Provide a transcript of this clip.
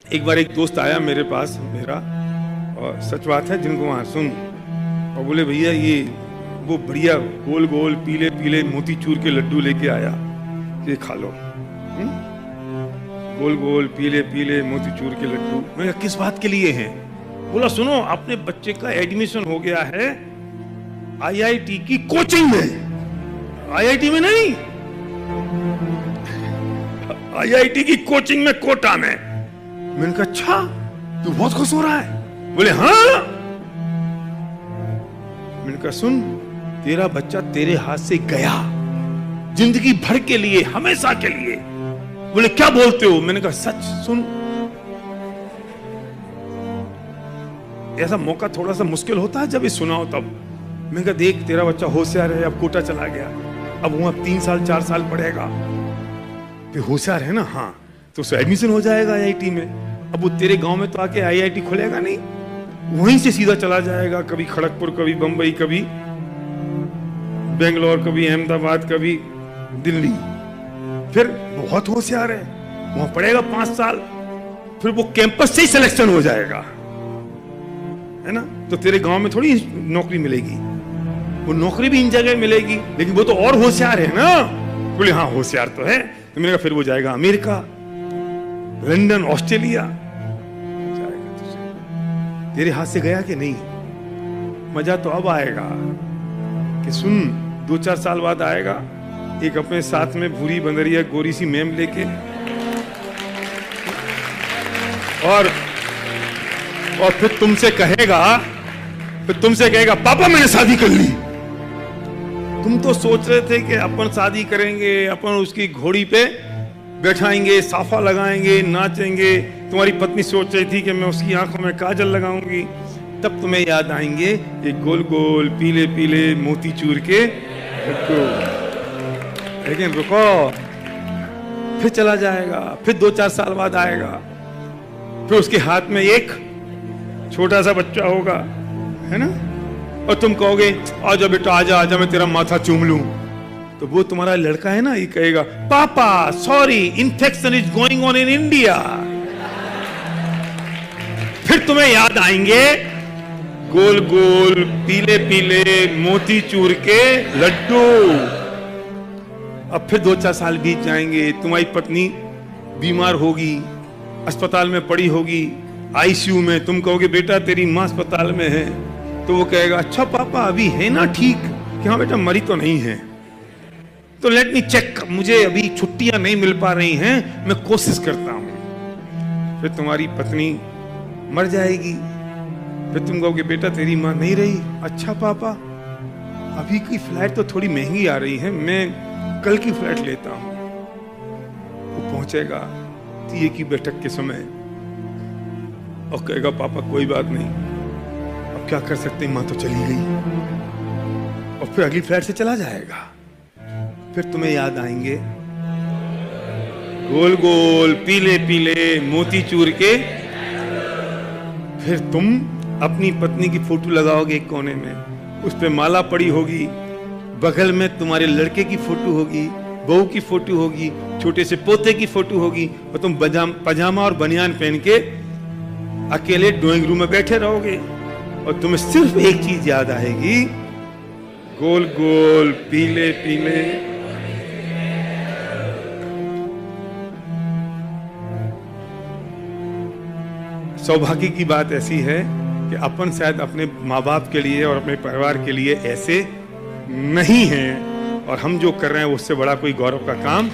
एक बार एक दोस्त आया मेरे पास मेरा, और सच बात है जिनको वहाँ सुन, और बोले भैया ये वो बढ़िया गोल गोल पीले पीले मोतीचूर के लड्डू लेके आया, ये खा लो। गोल गोल पीले पीले मोतीचूर के लड्डू। मैं किस बात के लिए हैं? बोला सुनो, अपने बच्चे का एडमिशन हो गया है आईआईटी की कोचिंग में। आईआईटी में नहीं, आईआईटी की कोचिंग में, कोटा में। मैंने कहा अच्छा, तू बहुत खुश हो रहा है? बोले हाँ। मैंने कहा सुन, तेरा बच्चा तेरे हाथ से गया जिंदगी भर के लिए, हमेशा के लिए। बोले क्या बोलते हो? मैंने कहा सच। सुन, ऐसा मौका थोड़ा सा मुश्किल होता है जब ये सुनाओ तब। मैंने कहा देख, तेरा बच्चा होशियार है, अब कोटा चला गया, अब वहां 3 साल 4 साल पढ़ेगा, फिर होशियार है ना, हाँ, तो उसका एडमिशन हो जाएगा आईआईटी में। अब वो तेरे गांव में तो आके आईआईटी खुलेगा नहीं, वहीं से सीधा चला जाएगा, कभी खड़गपुर, कभी बंबई, कभी बेंगलोर, कभी अहमदाबाद, कभी दिल्ली। फिर बहुत होशियार है, वहां पढ़ेगा 5 साल, फिर वो कैंपस से ही सिलेक्शन हो जाएगा, है ना। तो तेरे गांव में थोड़ी नौकरी मिलेगी, वो नौकरी भी इन जगह मिलेगी, लेकिन वो तो और होशियार है ना। बोले हाँ होशियार तो है। तो मैंने कहा फिर वो जाएगा अमेरिका, लंदन, ऑस्ट्रेलिया जाएगा। तुझे तेरे हाथ से गया कि नहीं? मजा तो अब आएगा कि सुन, 2-4 साल बाद आएगा, एक अपने साथ में भूरी बंदरिया गोरी सी मैम लेके, और फिर तुमसे कहेगा पापा मैंने शादी कर ली। तुम तो सोच रहे थे कि अपन शादी करेंगे, अपन उसकी घोड़ी पे बैठाएंगे, साफा लगाएंगे, नाचेंगे। तुम्हारी पत्नी सोच रही थी कि मैं उसकी आंखों में काजल लगाऊंगी। तब तुम्हें याद आएंगे ये गोल गोल पीले पीले मोतीचूर के लड्डू। लेकिन रुको, फिर चला जाएगा, फिर 2-4 साल बाद आएगा, फिर उसके हाथ में एक छोटा सा बच्चा होगा, है ना, और तुम कहोगे आजा बेटा आजा आजा, मैं तेरा माथा चूम लूं। तो वो तुम्हारा लड़का है ना, ये कहेगा पापा sorry, infection is going on in India. फिर तुम्हें याद आएंगे गोल गोल पीले पीले मोतीचूर के लड्डू। अब फिर 2-4 साल बीत जाएंगे, तुम्हारी पत्नी बीमार होगी, अस्पताल में पड़ी होगी, आईसीयू में। तुम कहोगे बेटा तेरी मां अस्पताल में है। तो वो कहेगा अच्छा पापा अभी है ना ठीक? कि हाँ बेटा मरी तो नहीं है, तो लेट मी चेक, मुझे अभी छुट्टियां नहीं मिल पा रही हैं, मैं कोशिश करता हूं। फिर तुम्हारी पत्नी मर जाएगी, फिर तुम कहोगे बेटा तेरी मां नहीं रही। अच्छा पापा अभी की फ्लाइट तो थोड़ी महंगी आ रही है, मैं कल की फ्लाइट लेता हूं। वो पहुंचेगा तीये की बैठक के समय और कहेगा पापा कोई बात नहीं, अब क्या कर सकते हैं, मां तो चली गई। और फिर अगली फ्लाइट से चला जाएगा। फिर तुम्हें याद आएंगे गोल गोल पीले पीले मोतीचूर के। फिर तुम अपनी पत्नी की फोटो लगाओगे एक कोने में, उस पे माला पड़ी होगी, बगल में तुम्हारे लड़के की फोटो होगी, बहू की फोटो होगी, छोटे से पोते की फोटो होगी, और तुम पजामा और बनियान पहन के अकेले ड्राइंग रूम में बैठे रहोगे। और तुम्हें सिर्फ एक चीज याद आएगी, गोल गोल पीले पीले। सौभाग्य की बात ऐसी है कि अपन शायद अपने माँ बाप के लिए और अपने परिवार के लिए ऐसे नहीं हैं, और हम जो कर रहे हैं उससे बड़ा कोई गौरव का काम